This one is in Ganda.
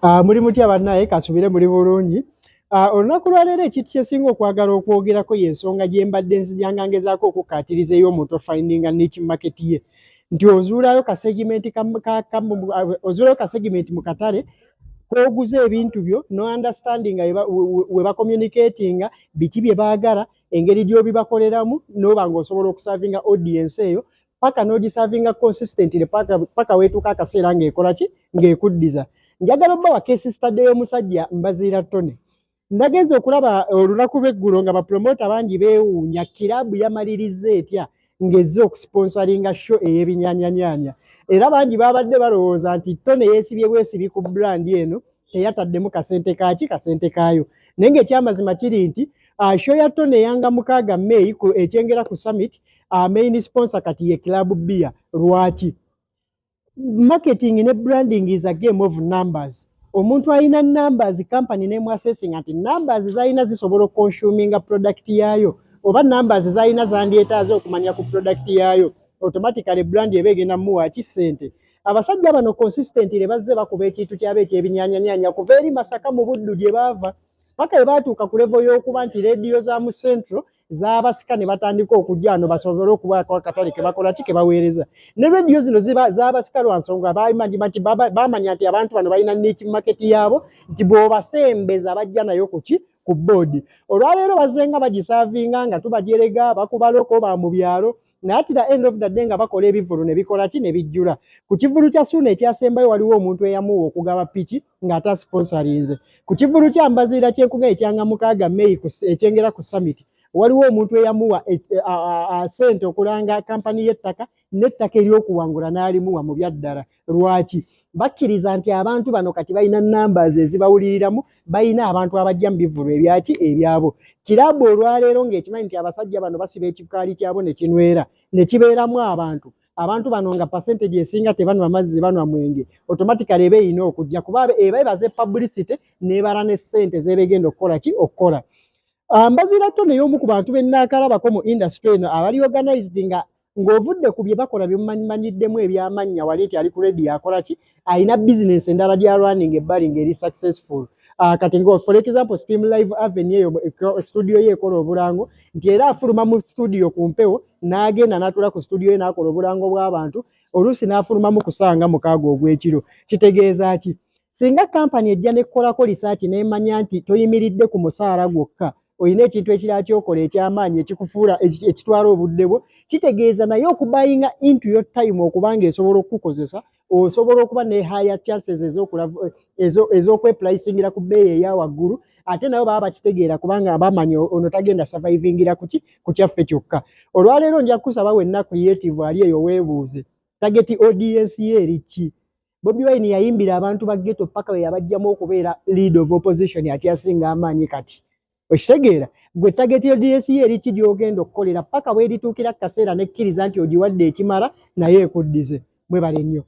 Muri mutya bannaye kasubire muri bulungi. Olunaku lwaleero ekintu kyesinga okwagala okwogerako y'ensonga gye mbadde nzijanga ngezaako okukkaatiriza ey'omuntu ofindinga niche market ye. Nti ozuulayo kasegimenti mu katale k'oguza ebintu byo no understanding we bacommunicatinga biki bye baagala engeri gy'obibakoleramu n'oba ng'osobola okusavinga audience eyo paka n'ogisavinga consistently paka weetuuka akaseera ng'ekola ki ng'ekuddiza. Njagala obba wa case study y'omusajja Mbaziira Tonny. Ndagenze okulaba olunaku lw'eggulo nga bapromota bangi beewuunya kiraabu yamaliriza etya ng'ezze okusponsoringa show ey'ebinyaanya. Era bangi babadde balowooza nti Tonny yeesibye bwesibi ku brand eno teyataddemu kasente kasente kaayo. Naye ng'ekyamazima kiri nti show ya Tonny eyanga 6 May ekyengera ku summit main sponsor kati ye Club Beer. Lwaki? Marketing ne branding is a game of numbers. Omuntu alina numbers company name assessing ati numbers zalina zisobola consuming product yayo oba numbers zalina zandyetaaze okumanya ku product yayo automatically brand ebegenda muwa kisente. Abasajja bano consistently bazze bakuba ekintu kyabe eky'ebinyaanya kuva eri Masaka mu Buddu gye baava paka ebatuuka ku level y'okuba nti radio za mu Central z'abasika ne batandika okujja ano basobole okubaako akatale ke bakola ki ke baweereza. Ne radio zino z'abasika lwa nsonga bamanya nti abantu bano balina niche market yaabo nti bw'obasembeza bajja nayo ku board. Olwaleero bazzenga bagisavinga nga tubajerega bakuba loko ba mu byalo naye ati the end of the day nga bakola ebivulu ne bikola ki ne bijjula. Ku kivulu kya Ssuuna ekyasembayo waliwo omuntu eyamuwa okugaba piki ng'ata sponsorinze. Ku kivulu kya Mbaziira kyenkuga ekyanga 6 May ekyengera ku summit waliwo omuntu eyamuwa sente okulanga kampani y'ettaka n'ettaka ery'okuwangula n'alimuwa mu byaddala. Lwaki? Bakkiriza nti abantu bano kati balina numbers ezibawuliriramu balina abantu abajja mu bivulu ebyaki ebyabo. Kiraabu olwaleero ng'ekimanyi nti abasajja bano basiba ekikaali kyabo ne kinwera ne kibeeramu abantu bano nga percentage esinga tebanwa mazzi banwa mwenge automatically eba erina okujja kuba eba ebaze publicity n'ebala ne ssente z'ebegenda okukola ki okukola. Mbaziira Tonny y'omu ku bantu bennaakalabako mu industry eno abali organized ng'ovudde ku bye bakola byemumanyiddemu ebyamannya wali nti ali ku radio akola ki alina business endala gya running ebbali ng'eri successful. Kati ngo for example Stream Live Avenue eyo studio ye ekola obulango nti era afuluma mu studio ku mpewo n'agenda n'atula ku studio ye n'akola obulango bw'abantu oluusi n'afuluma mu kusanga mukaaga ogw'ekiro. Kitegeeza ki? Singa kampani ejja n'ekkolako research n'emanya nti toyimiridde ku musaala gwokka oyina ekintu ekirala kyokola ekyamaanyi ekikufuula ekitwala obudde bwo kitegeeza naye okubayinga into your time okubanga esobola okukukozesa osobola okuba ne higher chances ez'okwepricingira ku bbeeyi eya waggulu ate nabo baba bakitegeera kubanga bamanyi ono tagenda survivingira ku kyaffe kyokka. Olwaleero nja kusaba wenna creative ali eyo weebuuze target audience ye eri ki? Bobi Wine yayimbira abantu ba ghetto paka we yabajjamu okubeera lead of opposition ati asinga amaanyi kati. Okitegeera gwe target audience ye eri ki gy'ogenda okukolera paka weerituukira kaseera nekkiriza nti ogiwadde ekimala naye ekuddize. Mwebale nnyo.